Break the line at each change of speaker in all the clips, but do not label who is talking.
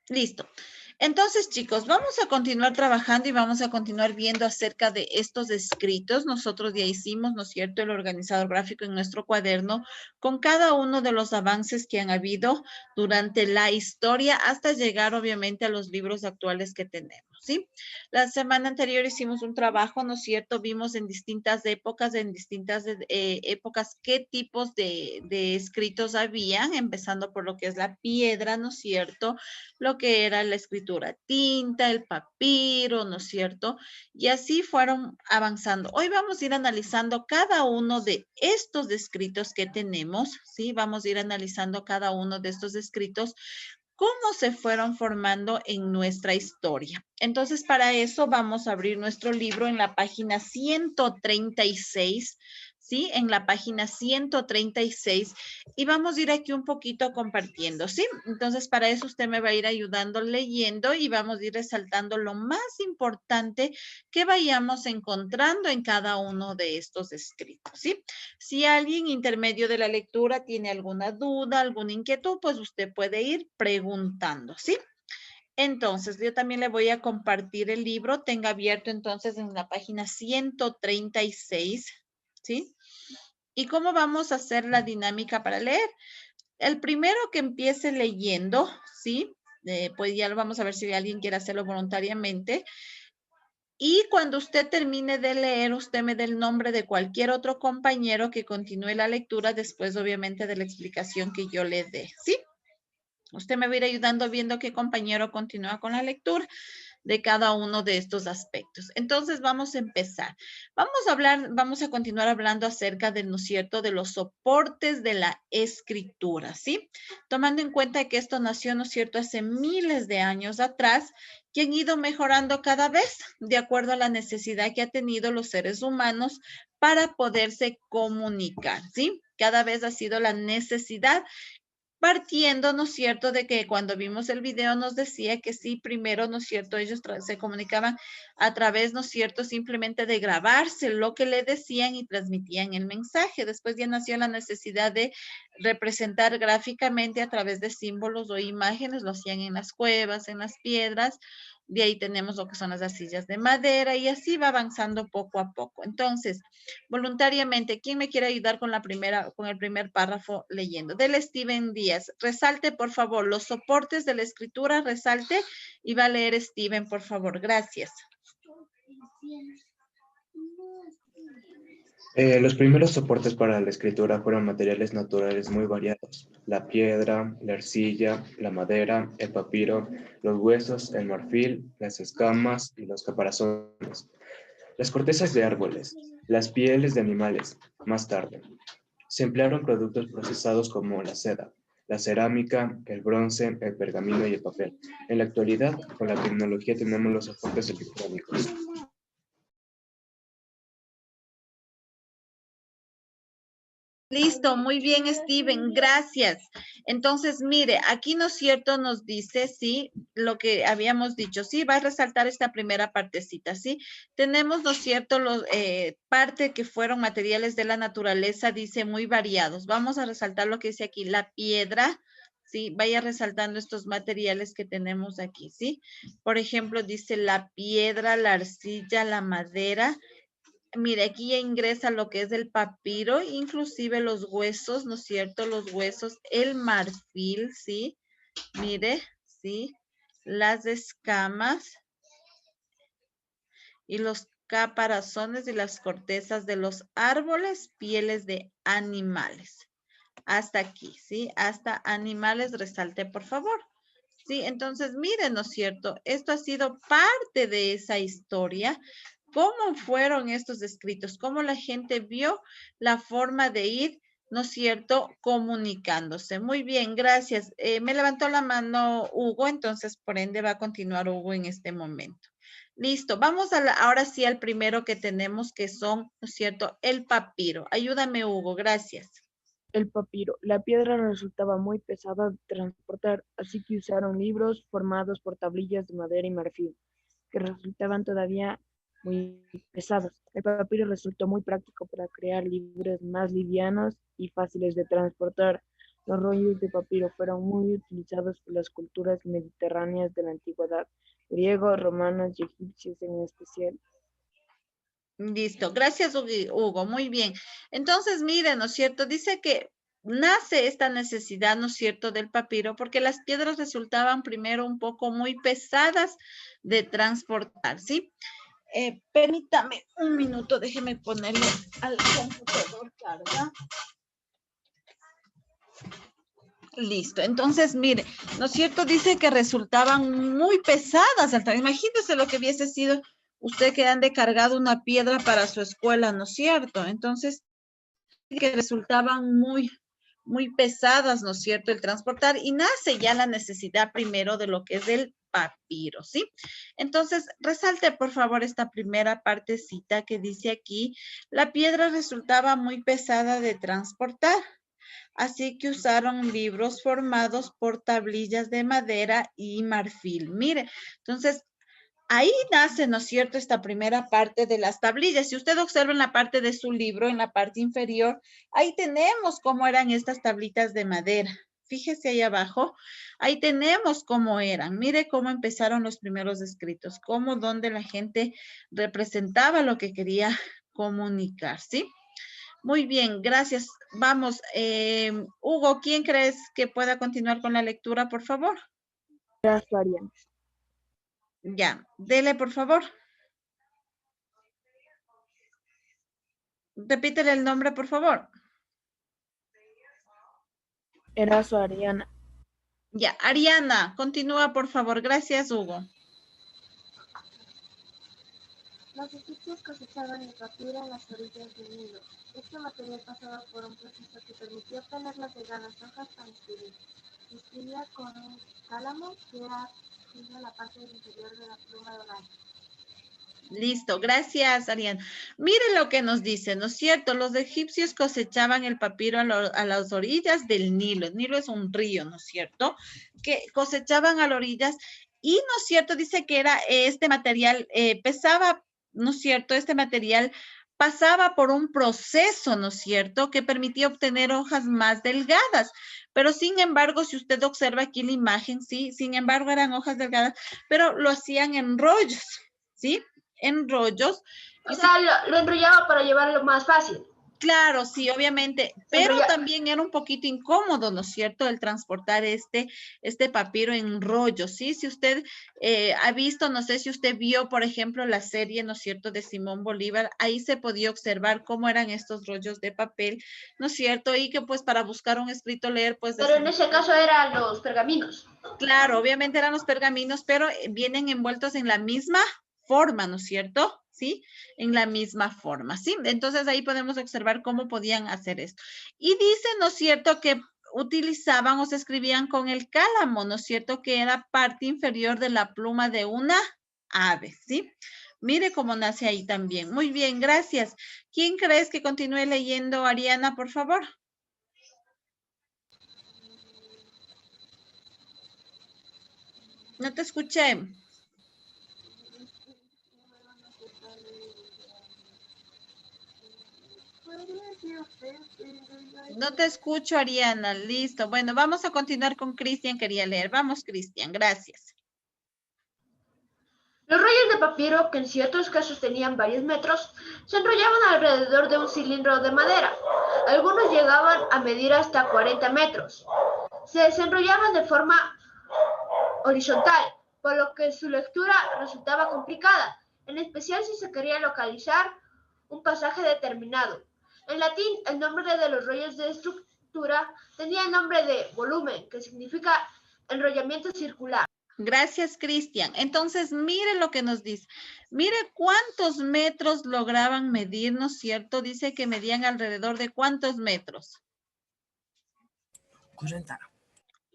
Listo. Entonces, chicos, vamos a continuar trabajando y vamos a continuar viendo acerca de estos escritos. Nosotros ya hicimos, ¿no es cierto?, el organizador gráfico en nuestro cuaderno con cada uno de los avances que han habido durante la historia hasta llegar, obviamente, a los libros actuales que tenemos, ¿sí? La semana anterior hicimos un trabajo, ¿no es cierto? Vimos en distintas épocas qué tipos de escritos habían, empezando por lo que es la piedra, ¿no es cierto?, lo que era la escritura tinta, el papiro, ¿no es cierto? Y así fueron avanzando. Hoy vamos a ir analizando cada uno de estos escritos que tenemos, ¿sí? Vamos a ir analizando cada uno de estos escritos, cómo se fueron formando en nuestra historia. Entonces, para eso vamos a abrir nuestro libro en la página 136, ¿sí? En la página 136 y vamos a ir aquí un poquito compartiendo, ¿sí? Entonces, para eso usted me va a ir ayudando leyendo y vamos a ir resaltando lo más importante que vayamos encontrando en cada uno de estos escritos, ¿sí? Si alguien intermedio de la lectura tiene alguna duda, alguna inquietud, pues usted puede ir preguntando, ¿sí? Entonces, yo también le voy a compartir el libro. Tenga abierto entonces en la página 136, ¿sí? ¿Y cómo vamos a hacer la dinámica para leer? El primero que empiece leyendo, ¿sí? Pues ya lo vamos a ver si alguien quiere hacerlo voluntariamente. Y cuando usted termine de leer, usted me dé el nombre de cualquier otro compañero que continúe la lectura después, obviamente, de la explicación que yo le dé, ¿sí? Usted me va a ir ayudando viendo qué compañero continúa con la lectura de cada uno de estos aspectos. Entonces, vamos a empezar. Vamos a continuar hablando acerca de, ¿no es cierto?, de los soportes de la escritura, ¿sí? Tomando en cuenta que esto nació, ¿no es cierto?, hace miles de años atrás, que han ido mejorando cada vez de acuerdo a la necesidad que ha tenido los seres humanos para poderse comunicar, ¿sí? Cada vez ha sido la necesidad partiendo, ¿no es cierto?, de que cuando vimos el video nos decía que sí, primero, ¿no es cierto?, ellos se comunicaban a través, ¿no es cierto?, simplemente de grabarse lo que le decían y transmitían el mensaje. Después ya nació la necesidad de representar gráficamente a través de símbolos o imágenes, lo hacían en las cuevas, en las piedras. De ahí tenemos lo que son las arcillas de madera y así va avanzando poco a poco. Entonces, voluntariamente, ¿quién me quiere ayudar con con el primer párrafo leyendo? Del Steven Díaz. Resalte, por favor, los soportes de la escritura, resalte y va a leer Steven, por favor. Gracias.
Los primeros soportes para la escritura fueron materiales naturales muy variados: la piedra, la arcilla, la madera, el papiro, los huesos, el marfil, las escamas y los caparazones, las cortezas de árboles, las pieles de animales. Más tarde, se emplearon productos procesados como la seda, la cerámica, el bronce, el pergamino y el papel. En la actualidad, con la tecnología tenemos los soportes electrónicos.
Listo, muy bien, Steven, gracias. Entonces, mire, aquí no es cierto, nos dice, sí, lo que habíamos dicho, sí, va a resaltar esta primera partecita, sí. Tenemos, no es cierto, los parte que fueron materiales de la naturaleza, dice muy variados. Vamos a resaltar lo que dice aquí, la piedra, sí, vaya resaltando estos materiales que tenemos aquí, sí. Por ejemplo, dice la piedra, la arcilla, la madera. Mire, aquí ya ingresa lo que es el papiro, inclusive los huesos, ¿no es cierto? Los huesos, el marfil, ¿sí? Mire, ¿sí? Las escamas y los caparazones y las cortezas de los árboles, pieles de animales. Hasta aquí, ¿sí? Hasta animales, resalte, por favor. Sí, entonces, miren, ¿no es cierto? Esto ha sido parte de esa historia. ¿Cómo fueron estos escritos? ¿Cómo la gente vio la forma de ir, ¿no es cierto?, comunicándose? Muy bien, gracias. Me levantó la mano Hugo, entonces, por ende, va a continuar Hugo en este momento. Listo, vamos ahora sí al primero que tenemos, que son, ¿no es cierto?, el papiro. Ayúdame, Hugo, gracias.
El papiro. La piedra resultaba muy pesada de transportar, así que usaron libros formados por tablillas de madera y marfil, que resultaban todavía muy pesados. El papiro resultó muy práctico para crear libros más livianos y fáciles de transportar. Los rollos de papiro fueron muy utilizados por las culturas mediterráneas de la antigüedad, griegos, romanos y egipcios en especial.
Listo, gracias Hugo, muy bien. Entonces, miren, ¿no es cierto? Dice que nace esta necesidad, ¿no es cierto?, del papiro, porque las piedras resultaban primero un poco muy pesadas de transportar, ¿sí? Permítame un minuto, déjeme ponerle al computador carga. Listo, entonces mire, ¿no es cierto? Dice que resultaban muy pesadas. Imagínese lo que hubiese sido usted que ande cargado una piedra para su escuela, ¿no es cierto? Entonces, que resultaban muy pesadas, ¿no es cierto? El transportar y nace ya la necesidad primero de lo que es el papiro, ¿sí? Entonces, resalte por favor esta primera partecita que dice aquí, la piedra resultaba muy pesada de transportar. Así que usaron libros formados por tablillas de madera y marfil. Mire, entonces ahí nace, ¿no es cierto?, esta primera parte de las tablillas. Si usted observa en la parte de su libro, en la parte inferior, ahí tenemos cómo eran estas tablitas de madera. Fíjese ahí abajo, ahí tenemos cómo eran. Mire cómo empezaron los primeros escritos, cómo donde la gente representaba lo que quería comunicar, ¿sí? Muy bien, gracias. Vamos, Hugo, ¿quién crees que pueda continuar con la lectura, por favor?
Erasto Ariano.
Ya, dele, por favor. Repítele el nombre, por favor.
Erasto Ariana.
Ya, Ariana, continúa, por favor. Gracias, Hugo.
Los egipcios cosechaban el papiro en las orillas del Nilo. Este material pasaba por un proceso que permitía obtener las delgadas hojas para escribir. Se escribía con un cálamo que era fino en la parte inferior de la pluma oral.
Listo, gracias, Ariana. Mire lo que nos dice, ¿no es cierto? Los egipcios cosechaban el papiro a las orillas del Nilo. El Nilo es un río, ¿no es cierto? Que cosechaban a las orillas y, ¿no es cierto? Dice que era este material, pesaba, ¿no es cierto? Este material pasaba por un proceso, ¿no es cierto? Que permitía obtener hojas más delgadas. Pero sin embargo, si usted observa aquí la imagen, sí, sin embargo eran hojas delgadas, pero lo hacían en rollos, ¿sí? En rollos.
O sea, lo enrollaba para llevarlo más fácil.
Claro, sí, obviamente, pero también era un poquito incómodo, ¿no es cierto?, el transportar este papiro en rollos, ¿sí? Si usted ha visto, no sé si usted vio, por ejemplo, la serie, ¿no es cierto?, de Simón Bolívar, ahí se podía observar cómo eran estos rollos de papel, ¿no es cierto? Y que pues para buscar un escrito leer, pues...
Pero en ese caso eran los pergaminos.
Claro, obviamente eran los pergaminos, pero vienen envueltos en la misma forma, ¿no es cierto? ¿Sí? En la misma forma, ¿sí? Entonces ahí podemos observar cómo podían hacer esto. Y dice, ¿no es cierto?, que utilizaban o se escribían con el cálamo, ¿no es cierto?, que era parte inferior de la pluma de una ave, ¿sí? Mire cómo nace ahí también. Muy bien, gracias. ¿Quién crees que continúe leyendo, Ariana, por favor? No te escuché. No te escucho, Ariana. Listo. Bueno, vamos a continuar con Cristian. Quería leer. Vamos, Cristian. Gracias.
Los rollos de papiro, que en ciertos casos tenían varios metros, se enrollaban alrededor de un cilindro de madera. Algunos llegaban a medir hasta 40 metros. Se desenrollaban de forma horizontal, por lo que su lectura resultaba complicada, en especial si se quería localizar un pasaje determinado. En latín, el nombre de los rollos de estructura tenía el nombre de volumen, que significa enrollamiento circular.
Gracias, Cristian. Entonces, mire lo que nos dice. Mire cuántos metros lograban medir, ¿no es cierto? Dice que medían alrededor de ¿cuántos metros?
40.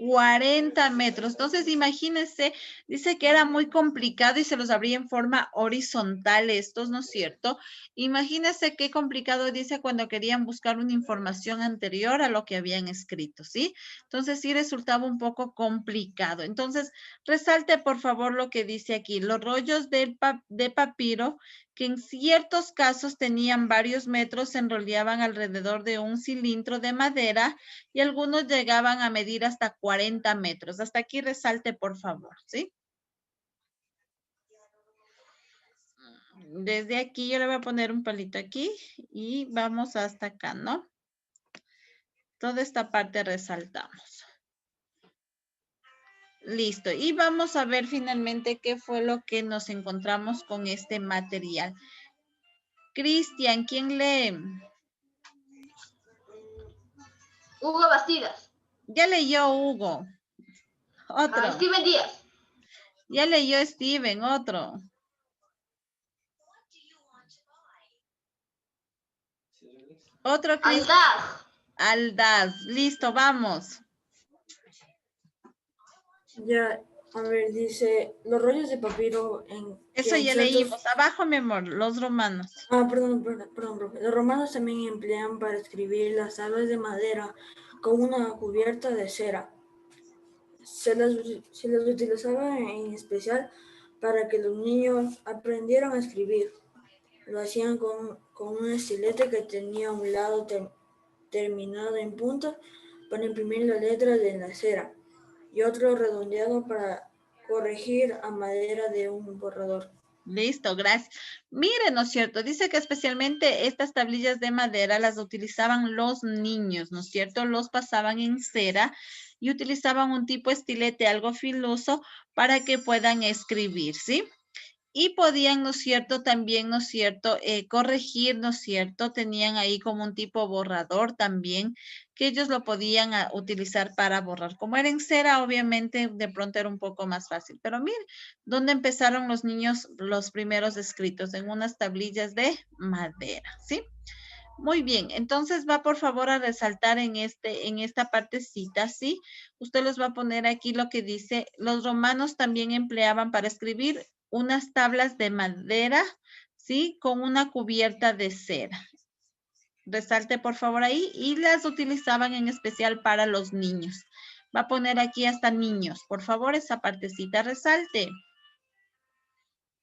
40 metros. Entonces, imagínense, dice que era muy complicado y se los abría en forma horizontal estos, ¿no es cierto? Imagínense qué complicado dice cuando querían buscar una información anterior a lo que habían escrito, ¿sí? Entonces, sí resultaba un poco complicado. Entonces, resalte por favor lo que dice aquí. Los rollos de papiro que en ciertos casos tenían varios metros, se enrollaban alrededor de un cilindro de madera y algunos llegaban a medir hasta 40 metros. Hasta aquí resalte, por favor, ¿sí? Desde aquí yo le voy a poner un palito aquí y vamos hasta acá, ¿no? Toda esta parte resaltamos. Listo. Y vamos a ver finalmente qué fue lo que nos encontramos con este material. Cristian, ¿quién lee?
Hugo Bastidas.
Ya leyó Hugo. Otro.
Steven Díaz.
Ya leyó Steven, otro. Otro, Cristian.
Aldaz.
Aldaz. Listo, vamos.
Ya, a ver, dice, los rollos de papiro
Eso ya leímos. Abajo, mi amor, los romanos.
Perdón, profe. Los romanos también emplean para escribir las tablas de madera con una cubierta de cera. Se las utilizaba en especial para que los niños aprendieran a escribir. Lo hacían con un estilete que tenía un lado terminado en punta para imprimir las letras de la cera y otro redondeado para corregir a madera de un borrador.
Listo, gracias. Miren, ¿no es cierto? Dice que especialmente estas tablillas de madera las utilizaban los niños, ¿no es cierto? Los pasaban en cera y utilizaban un tipo estilete algo filoso para que puedan escribir, ¿sí? Y podían, ¿no es cierto? También, ¿no es cierto? Corregir, ¿no es cierto? Tenían ahí como un tipo borrador también, que ellos lo podían utilizar para borrar. Como era en cera, obviamente, de pronto era un poco más fácil. Pero miren, ¿dónde empezaron los niños los primeros escritos? En unas tablillas de madera, ¿sí? Muy bien, entonces va por favor a resaltar en esta partecita, ¿sí? Usted les va a poner aquí lo que dice, los romanos también empleaban para escribir unas tablas de madera, ¿sí? Con una cubierta de cera. Resalte por favor ahí y las utilizaban en especial para los niños. Va a poner aquí hasta niños, por favor esa partecita resalte.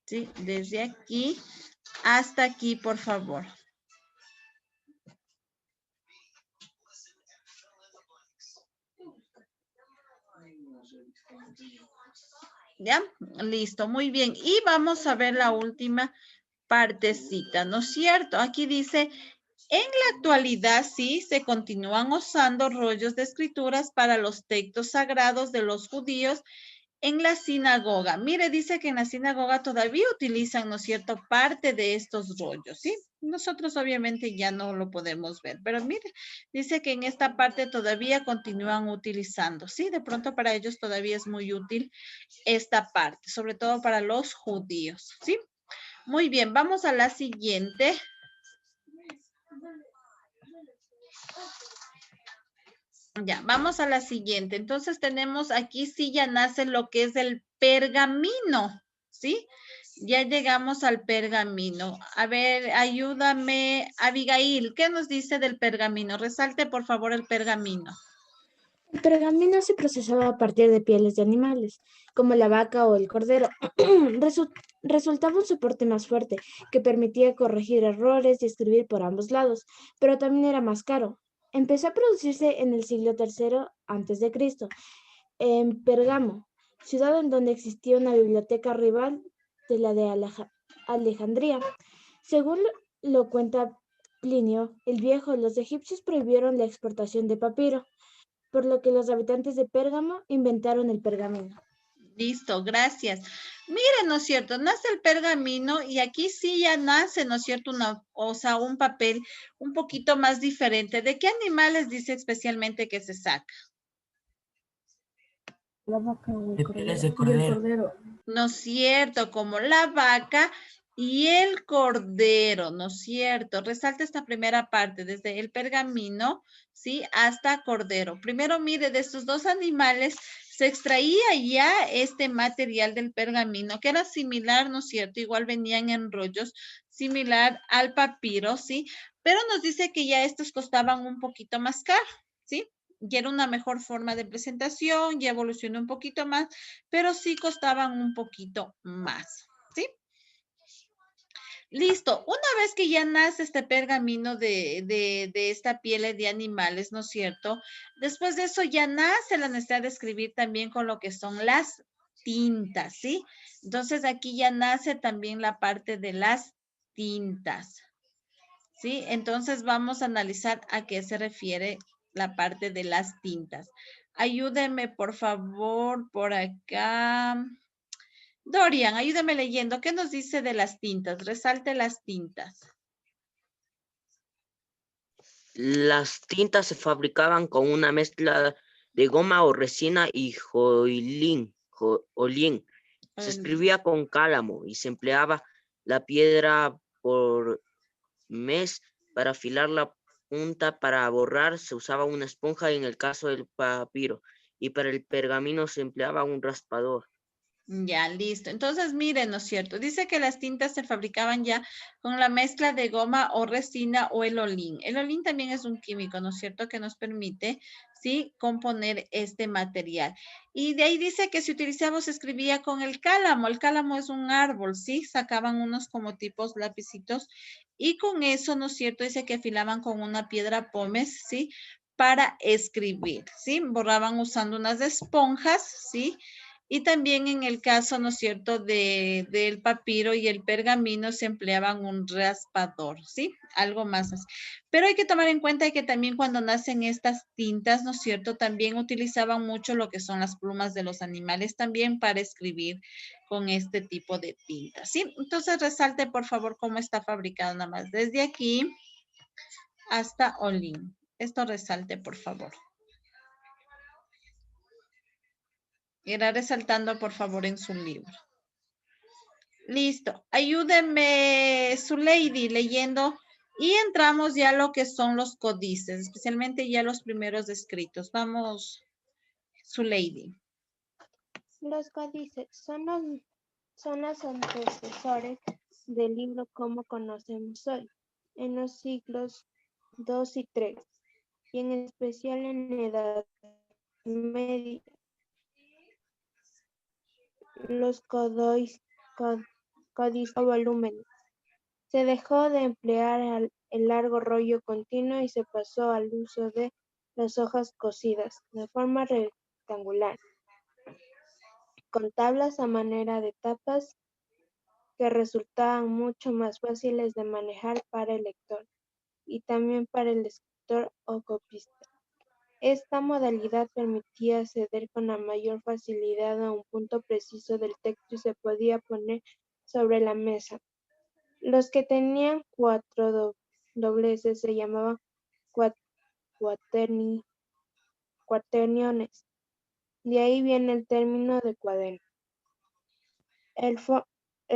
¿Sí? Desde aquí hasta aquí, por favor. ¿Ya? Listo, muy bien. Y vamos a ver la última partecita, ¿no es cierto? Aquí dice, en la actualidad sí se continúan usando rollos de escrituras para los textos sagrados de los judíos en la sinagoga. Mire, dice que en la sinagoga todavía utilizan, ¿no es cierto?, parte de estos rollos, ¿sí? Nosotros obviamente ya no lo podemos ver, pero mire, dice que en esta parte todavía continúan utilizando, ¿sí? De pronto para ellos todavía es muy útil esta parte, sobre todo para los judíos, ¿sí? Muy bien, vamos a la siguiente. Ya, vamos a la siguiente. Entonces tenemos aquí, sí, ya nace lo que es el pergamino, ¿sí? Ya llegamos al pergamino. A ver, ayúdame, Abigail, ¿qué nos dice del pergamino? Resalte, por favor, el pergamino.
El pergamino se procesaba a partir de pieles de animales, como la vaca o el cordero. Resultaba un soporte más fuerte, que permitía corregir errores y escribir por ambos lados, pero también era más caro. Empezó a producirse en el siglo III a.C., en Pérgamo, ciudad en donde existía una biblioteca rival de la de Alejandría. Según lo cuenta Plinio el Viejo, los egipcios prohibieron la exportación de papiro, por lo que los habitantes de Pérgamo inventaron el pergamino.
Listo, gracias. Miren, ¿no es cierto? Nace el pergamino y aquí sí ya nace, ¿no es cierto? Un papel un poquito más diferente. ¿De qué animales dice especialmente que se saca?
La vaca o el
De pieles de cordero.
¿No es cierto? Como la vaca y el cordero, ¿no es cierto? Resalta esta primera parte, desde el pergamino, ¿sí? Hasta cordero. Primero, mire, de estos dos animales se extraía ya este material del pergamino, que era similar, ¿no es cierto? Igual venían en rollos, similar al papiro, ¿sí? Pero nos dice que ya estos costaban un poquito más caro, ¿sí? Ya era una mejor forma de presentación, ya evolucionó un poquito más, pero sí costaban un poquito más, ¿sí? Listo. Una vez que ya nace este pergamino de esta piel de animales, ¿no es cierto? Después de eso ya nace la necesidad de escribir también con lo que son las tintas, ¿sí? Entonces aquí ya nace también la parte de las tintas, ¿sí? Entonces vamos a analizar a qué se refiere la parte de las tintas. Ayúdeme, por favor, por acá. Dorian, ayúdame leyendo. ¿Qué nos dice de las tintas? Resalte las tintas.
Las tintas se fabricaban con una mezcla de goma o resina y hollín. Se escribía con cálamo y se empleaba la piedra por mes para afilar la punta. Para borrar se usaba una esponja en el caso del papiro, y para el pergamino se empleaba un raspador.
Ya, listo. Entonces, miren, ¿no es cierto? Dice que las tintas se fabricaban ya con la mezcla de goma o resina o el olín. El olín también es un químico, ¿no es cierto? Que nos permite, ¿sí? Componer este material. Y de ahí dice que se utilizaba o se escribía con el cálamo. El cálamo es un árbol, ¿sí? Sacaban unos como tipos lapicitos y con eso, ¿no es cierto? Dice que afilaban con una piedra pómez, ¿sí? Para escribir, ¿sí? Borraban usando unas esponjas, ¿sí? Y también en el caso, ¿no es cierto?, del papiro y el pergamino se empleaban un raspador, ¿sí? Algo más así. Pero hay que tomar en cuenta que también cuando nacen estas tintas, ¿no es cierto?, también utilizaban mucho lo que son las plumas de los animales también para escribir con este tipo de tintas, ¿sí? Entonces resalte, por favor, cómo está fabricado nada más. Desde aquí hasta Olin. Esto resalte, por favor. Irá resaltando, por favor, en su libro. Listo. Ayúdeme, su lady, leyendo. Y entramos ya a lo que son los códices, especialmente ya los primeros escritos. Vamos, su lady.
Los códices son los antecesores del libro como conocemos hoy, en los siglos II y III, y en especial en la Edad Media. Los códices o volúmenes. Se dejó de emplear el largo rollo continuo y se pasó al uso de las hojas cosidas, de forma rectangular, con tablas a manera de tapas que resultaban mucho más fáciles de manejar para el lector y también para el escritor o copista. Esta modalidad permitía acceder con la mayor facilidad a un punto preciso del texto y se podía poner sobre la mesa. Los que tenían 4 dobleces se llamaban cuaterniones. De ahí viene el término de cuaderno. El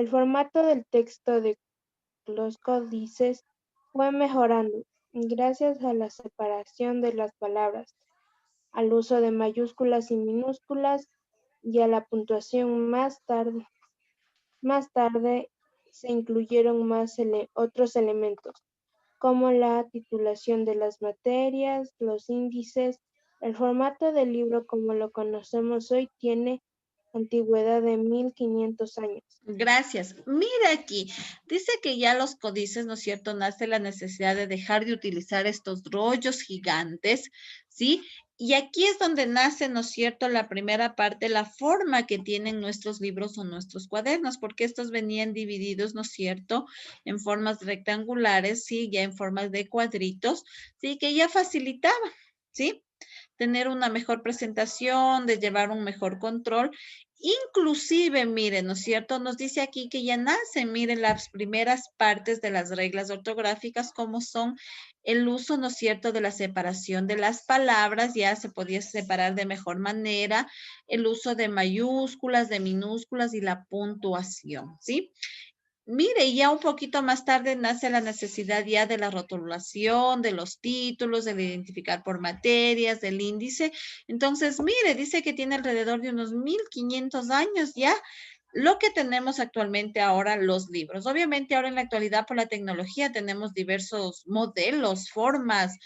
formato del texto de los códices fue mejorando gracias a la separación de las palabras, al uso de mayúsculas y minúsculas y a la puntuación. Más tarde se incluyeron otros elementos, como la titulación de las materias, los índices. El formato del libro como lo conocemos hoy tiene antigüedad de 1500 años.
Gracias. Mira aquí, dice que ya los códices, ¿no es cierto?, nace la necesidad de dejar de utilizar estos rollos gigantes, ¿sí? Y aquí es donde nace, ¿no es cierto?, la primera parte, la forma que tienen nuestros libros o nuestros cuadernos, porque estos venían divididos, ¿no es cierto?, en formas rectangulares, ¿sí? Ya en formas de cuadritos, ¿sí? Que ya facilitaba, ¿sí? Tener una mejor presentación, de llevar un mejor control. Inclusive, miren, ¿no es cierto? Nos dice aquí que ya nacen, miren, las primeras partes de las reglas ortográficas, como son el uso, ¿no es cierto?, de la separación de las palabras, ya se podía separar de mejor manera, el uso de mayúsculas, de minúsculas y la puntuación, ¿sí? Mire, ya un poquito más tarde nace la necesidad ya de la rotulación, de los títulos, del identificar por materias, del índice. Entonces, mire, dice que tiene alrededor de unos 1500 años ya lo que tenemos actualmente ahora, los libros. Obviamente ahora en la actualidad por la tecnología tenemos diversos modelos, formas,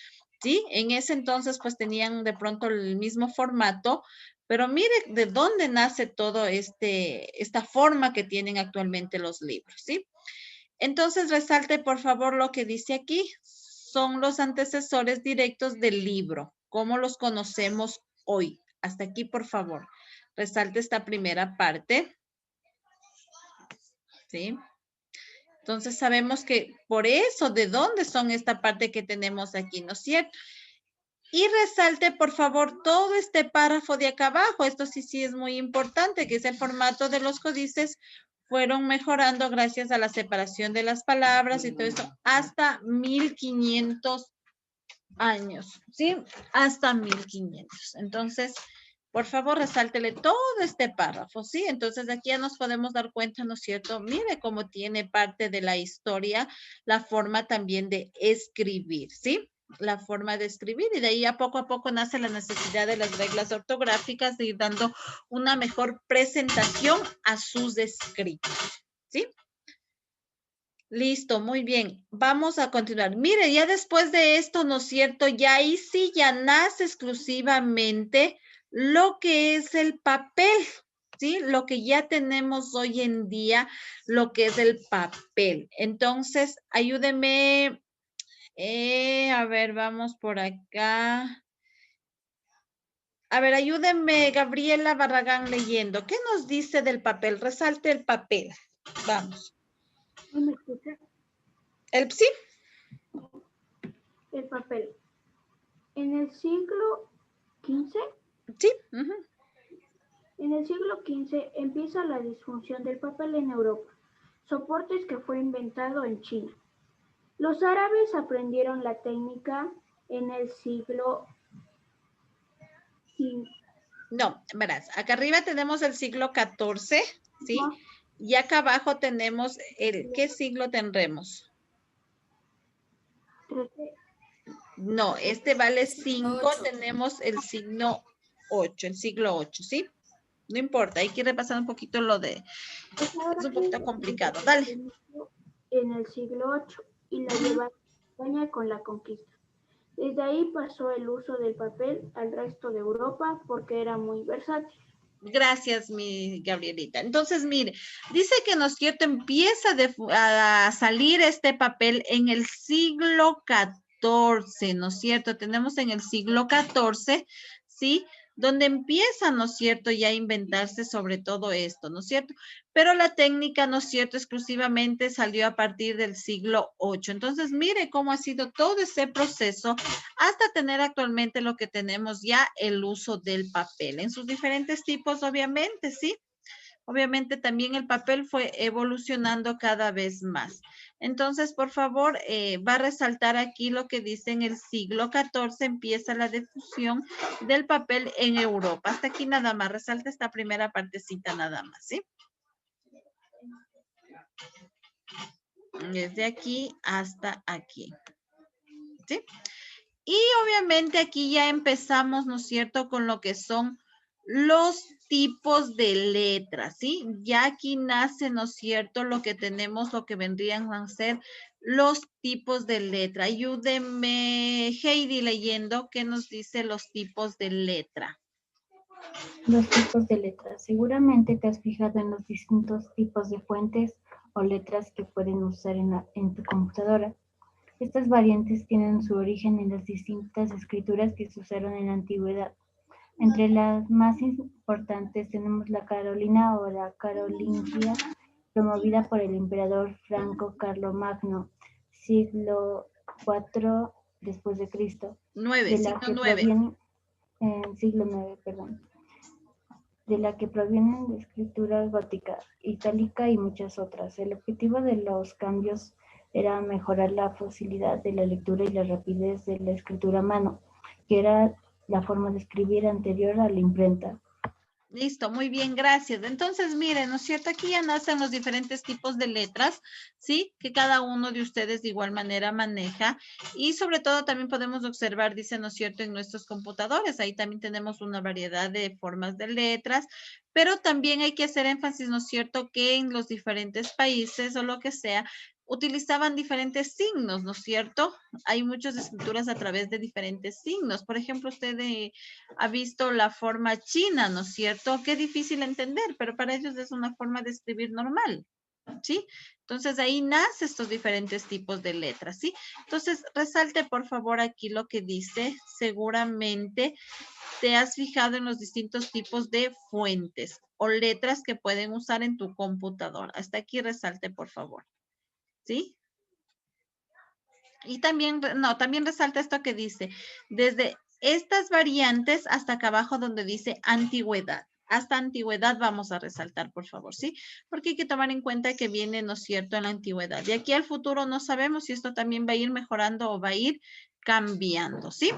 ¿sí? En ese entonces pues tenían de pronto el mismo formato, pero mire de dónde nace todo esta forma que tienen actualmente los libros, ¿sí? Entonces resalte por favor lo que dice aquí. Son los antecesores directos del libro. ¿Cómo los conocemos hoy? Hasta aquí por favor. Resalte esta primera parte. ¿Sí? Entonces sabemos que por eso, ¿de dónde son esta parte que tenemos aquí? ¿No es cierto? Y resalte, por favor, todo este párrafo de acá abajo. Esto sí es muy importante, que es el formato de los códices fueron mejorando gracias a la separación de las palabras y todo eso hasta 1500 años, ¿sí? Hasta 1500. Entonces, por favor, resáltele todo este párrafo, ¿sí? Entonces, aquí ya nos podemos dar cuenta, ¿no es cierto? Mire cómo tiene parte de la historia, la forma también de escribir, ¿sí? La forma de escribir y de ahí a poco nace la necesidad de las reglas ortográficas de ir dando una mejor presentación a sus escritos, ¿sí? Listo, muy bien. Vamos a continuar. Mire, ya después de esto, ¿no es cierto? Ya ahí sí ya nace exclusivamente lo que es el papel, ¿sí? Lo que ya tenemos hoy en día, lo que es el papel. Entonces, ayúdeme. A ver, vamos por acá. A ver, ayúdeme, Gabriela Barragán, leyendo. ¿Qué nos dice del papel? Resalte el papel. Vamos.
¿No me escucha?
Sí.
El papel. En el siglo XV,
Sí.
en el siglo XV empieza la disfunción del papel en Europa, soportes que fue inventado en China. Los árabes aprendieron la técnica en el siglo XV.
No, verás, acá arriba tenemos el siglo XIV, ¿sí?
Ajá.
Y acá abajo tenemos ¿qué siglo tendremos?
13.
No, este vale 5, tenemos el siglo 8, ¿sí? No importa, hay que ir repasando un poquito lo de... Es un poquito complicado, dale.
En el siglo VIII y la llevaron a España con la conquista. Desde ahí pasó el uso del papel al resto de Europa porque era muy versátil.
Gracias, mi Gabrielita. Entonces, mire, dice que, ¿no es cierto?, empieza a salir este papel en el siglo XIV, ¿no es cierto? Tenemos en el siglo XIV, ¿sí? Donde empieza, ¿no es cierto?, ya a inventarse sobre todo esto, ¿no es cierto? Pero la técnica, ¿no es cierto?, exclusivamente salió a partir del siglo VIII. Entonces, mire cómo ha sido todo ese proceso hasta tener actualmente lo que tenemos ya, el uso del papel en sus diferentes tipos, obviamente, ¿sí? Obviamente también el papel fue evolucionando cada vez más. Entonces, por favor, va a resaltar aquí lo que dice en el siglo XIV empieza la difusión del papel en Europa. Hasta aquí nada más, resalta esta primera partecita nada más, ¿sí? Desde aquí hasta aquí, ¿sí? Y obviamente aquí ya empezamos, ¿no es cierto?, con lo que son los tipos de letras, ¿sí? Ya aquí nace, ¿no es cierto?, lo que tenemos, lo que vendrían a ser los tipos de letra. Ayúdeme, Heidi, leyendo, ¿qué nos dice los tipos de letra?
Los tipos de letras. Seguramente te has fijado en los distintos tipos de fuentes o letras que pueden usar en tu computadora. Estas variantes tienen su origen en las distintas escrituras que se usaron en la antigüedad. Entre las más importantes tenemos la carolina o la carolingia, promovida por el emperador Franco Carlomagno, siglo IV después de Cristo.
9, siglo 9.
Siglo IX, perdón. De la que provienen de escritura gótica, itálica y muchas otras. El objetivo de los cambios era mejorar la facilidad de la lectura y la rapidez de la escritura a mano, que era la forma de escribir anterior a la imprenta.
Listo, muy bien, gracias. Entonces, miren, ¿no es cierto? Aquí ya nacen los diferentes tipos de letras, ¿sí? Que cada uno de ustedes de igual manera maneja. Y sobre todo también podemos observar, dice, ¿no es cierto?, en nuestros computadores. Ahí también tenemos una variedad de formas de letras, pero también hay que hacer énfasis, ¿no es cierto?, que en los diferentes países o lo que sea, utilizaban diferentes signos, ¿no es cierto? Hay muchas escrituras a través de diferentes signos. Por ejemplo, usted ha visto la forma china, ¿no es cierto? Qué difícil entender, pero para ellos es una forma de escribir normal. ¿sí? Entonces, ahí nacen estos diferentes tipos de letras, ¿sí? Entonces, resalte, por favor, aquí lo que dice. Seguramente te has fijado en los distintos tipos de fuentes o letras que pueden usar en tu computadora. Hasta aquí resalte, por favor, ¿sí? Y también, no, también resalta esto que dice, desde estas variantes hasta acá abajo donde dice antigüedad. Hasta antigüedad vamos a resaltar, por favor, ¿sí? Porque hay que tomar en cuenta que viene, ¿no es cierto?, en la antigüedad. De aquí al futuro no sabemos si esto también va a ir mejorando o va a ir cambiando, ¿sí?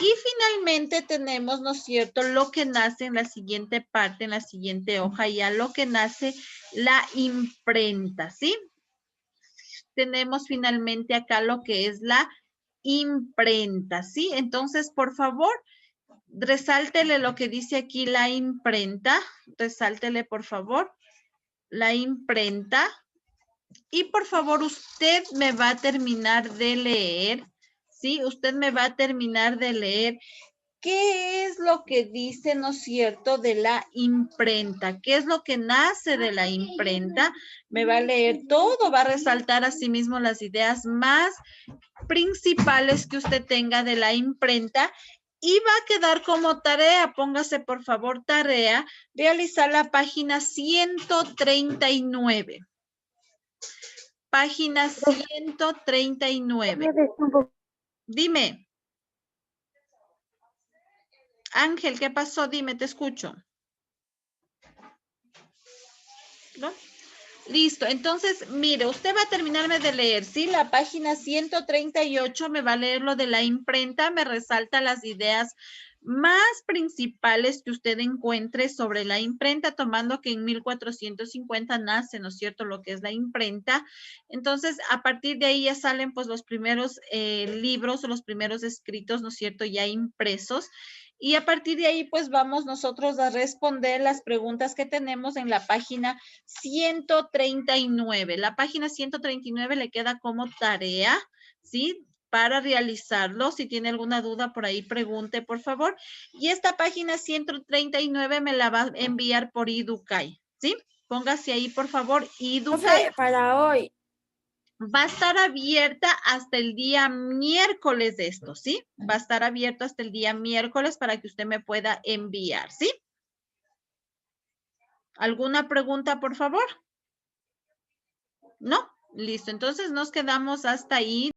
Y finalmente tenemos, ¿no es cierto?, lo que nace en la siguiente parte, en la siguiente hoja, ya lo que nace la imprenta, ¿sí? Tenemos finalmente acá lo que es la imprenta, ¿sí? Entonces, por favor, resáltele lo que dice aquí la imprenta. Resáltele, por favor, la imprenta. Y por favor, usted me va a terminar de leer, ¿sí? Usted me va a terminar de leer qué es lo que dice, ¿no es cierto?, de la imprenta. ¿Qué es lo que nace de la imprenta? Me va a leer todo, va a resaltar asimismo las ideas más principales que usted tenga de la imprenta y va a quedar como tarea, póngase por favor tarea, realizar la página 139. Página 139. Dime. Ángel, ¿qué pasó? Dime, te escucho. ¿No? Listo, entonces, mire, usted va a terminarme de leer, ¿sí? La página 138 me va a leer lo de la imprenta, me resalta las ideas más principales que usted encuentre sobre la imprenta, tomando que en 1450 nace, ¿no es cierto?, lo que es la imprenta. Entonces, a partir de ahí ya salen, pues, los primeros libros o los primeros escritos, ¿no es cierto?, ya impresos. Y a partir de ahí, pues, vamos nosotros a responder las preguntas que tenemos en la página 139. La página 139 le queda como tarea, ¿sí?, para realizarlo. Si tiene alguna duda por ahí, pregunte, por favor. Y esta página 139 me la va a enviar por Educay, ¿sí? Póngase ahí, por favor, Educay.
Para hoy.
Va a estar abierta hasta el día miércoles de esto, ¿sí? Va a estar abierto hasta el día miércoles para que usted me pueda enviar, ¿sí? ¿Alguna pregunta, por favor? ¿No? Listo, entonces nos quedamos hasta ahí.